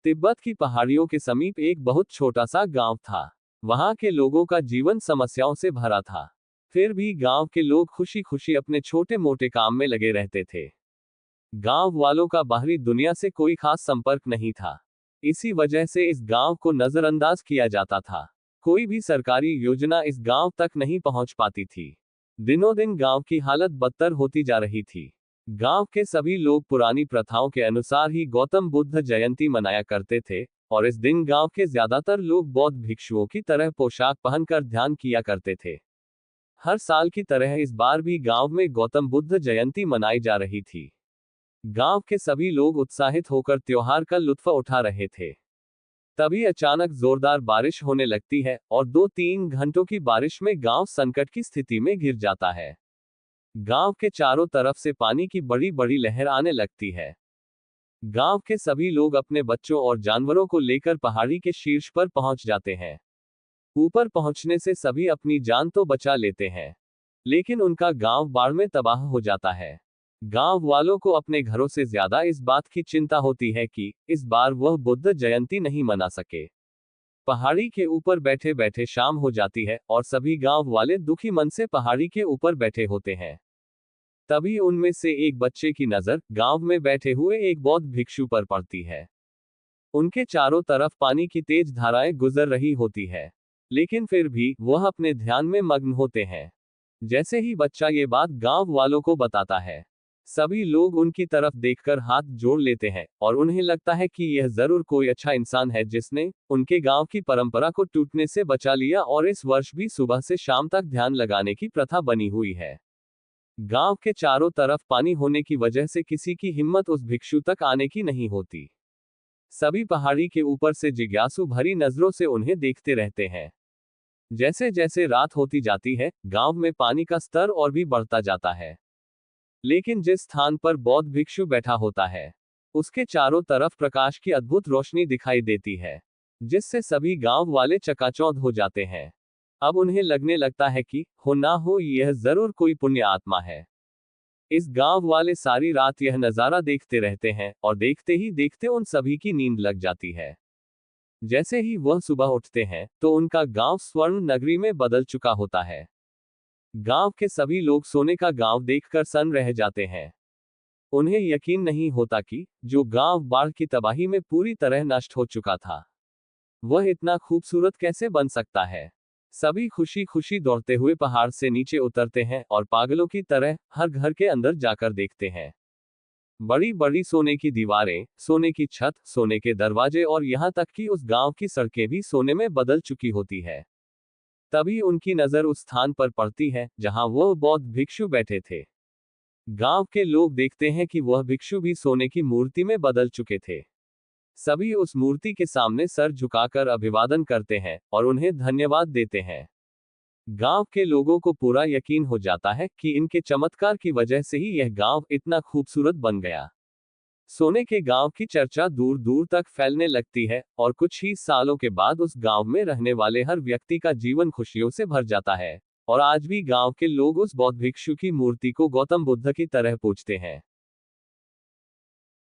तिब्बत की पहाड़ियों के समीप एक बहुत छोटा सा गांव था। वहां के लोगों का जीवन समस्याओं से भरा था। फिर भी गांव के लोग खुशी खुशी अपने छोटे मोटे काम में लगे रहते थे। गांव वालों का बाहरी दुनिया से कोई खास संपर्क नहीं था। इसी वजह से इस गांव को नजरअंदाज किया जाता था। कोई भी सरकारी योजना इस गांव तक नहीं पहुंच पाती थी। दिनों दिन गांव की हालत बदतर होती जा रही थी। गांव के सभी लोग पुरानी प्रथाओं के अनुसार ही गौतम बुद्ध जयंती मनाया करते थे, और इस दिन गांव के ज्यादातर लोग बौद्ध भिक्षुओं की तरह पोशाक पहनकर ध्यान किया करते थे। हर साल की तरह इस बार भी गांव में गौतम बुद्ध जयंती मनाई जा रही थी। गांव के सभी लोग उत्साहित होकर त्योहार का लुत्फ उठा रहे थे। तभी अचानक जोरदार बारिश होने लगती है और 2-3 घंटों की बारिश में गांव संकट की स्थिति में घिर जाता है। गांव के चारों तरफ से पानी की बड़ी बड़ी लहर आने लगती है। गांव के सभी लोग अपने बच्चों और जानवरों को लेकर पहाड़ी के शीर्ष पर पहुंच जाते हैं। ऊपर पहुंचने से सभी अपनी जान तो बचा लेते हैं, लेकिन उनका गांव बाढ़ में तबाह हो जाता है। गांव वालों को अपने घरों से ज्यादा इस बात की चिंता होती है कि इस बार वह बुद्ध जयंती नहीं मना सके। पहाड़ी के ऊपर बैठे बैठे शाम हो जाती है और सभी गांव वाले दुखी मन से पहाड़ी के ऊपर बैठे होते हैं। तभी उनमें से एक बच्चे की नजर गांव में बैठे हुए एक बौद्ध भिक्षु पर पड़ती है। उनके चारों तरफ पानी की तेज धाराएं गुजर रही होती है, लेकिन फिर भी वह अपने ध्यान में मग्न होते हैं। जैसे ही बच्चा ये बात गांव वालों को बताता है, सभी लोग उनकी तरफ देखकर हाथ जोड़ लेते हैं और उन्हें लगता है कि यह जरूर कोई अच्छा इंसान है जिसने उनके गांव की परंपरा को टूटने से बचा लिया और इस वर्ष भी सुबह से शाम तक ध्यान लगाने की प्रथा बनी हुई है। गांव के चारों तरफ पानी होने की वजह से किसी की हिम्मत उस भिक्षु तक आने की नहीं होती। सभी पहाड़ी के ऊपर से जिज्ञासु भरी नजरों से उन्हें देखते रहते हैं। जैसे जैसे रात होती जाती है, गांव में पानी का स्तर और भी बढ़ता जाता है। लेकिन जिस स्थान पर बौद्ध भिक्षु बैठा होता है, उसके चारों तरफ प्रकाश की अद्भुत रोशनी दिखाई देती है, जिससे सभी गांव वाले चकाचौंध हो जाते हैं। अब उन्हें लगने लगता है कि हो ना हो यह जरूर कोई पुण्य आत्मा है। इस गांव वाले सारी रात यह नजारा देखते रहते हैं और देखते ही देखते उन सभी की नींद लग जाती है। जैसे ही वह सुबह उठते हैं तो उनका गांव स्वर्ण नगरी में बदल चुका होता है। गांव के सभी लोग सोने का गांव देखकर सन्न रह जाते हैं। उन्हें यकीन नहीं होता कि जो गांव बाढ़ की तबाही में पूरी तरह नष्ट हो चुका था, वह इतना खूबसूरत कैसे बन सकता है। सभी खुशी खुशी दौड़ते हुए पहाड़ से नीचे उतरते हैं और पागलों की तरह हर घर के अंदर जाकर देखते हैं। बड़ी बड़ी सोने की दीवारें, सोने की छत, सोने के दरवाजे और यहाँ तक कि उस गांव की सड़कें भी सोने में बदल चुकी होती है। तभी उनकी नजर उस स्थान पर पड़ती है जहां वह बौद्ध भिक्षु बैठे थे। गांव के लोग देखते हैं कि वह भिक्षु भी सोने की मूर्ति में बदल चुके थे। सभी उस मूर्ति के सामने सर झुकाकर अभिवादन करते हैं और उन्हें धन्यवाद देते हैं। गांव के लोगों को पूरा यकीन हो जाता है कि इनके चमत्कार की वजह से ही यह गांव इतना खूबसूरत बन गया। सोने के गांव की चर्चा दूर दूर तक फैलने लगती है और कुछ ही सालों के बाद उस गांव में रहने वाले हर व्यक्ति का जीवन खुशियों से भर जाता है। और आज भी गांव के लोग उस बौद्ध भिक्षु की मूर्ति को गौतम बुद्ध की तरह पूजते हैं।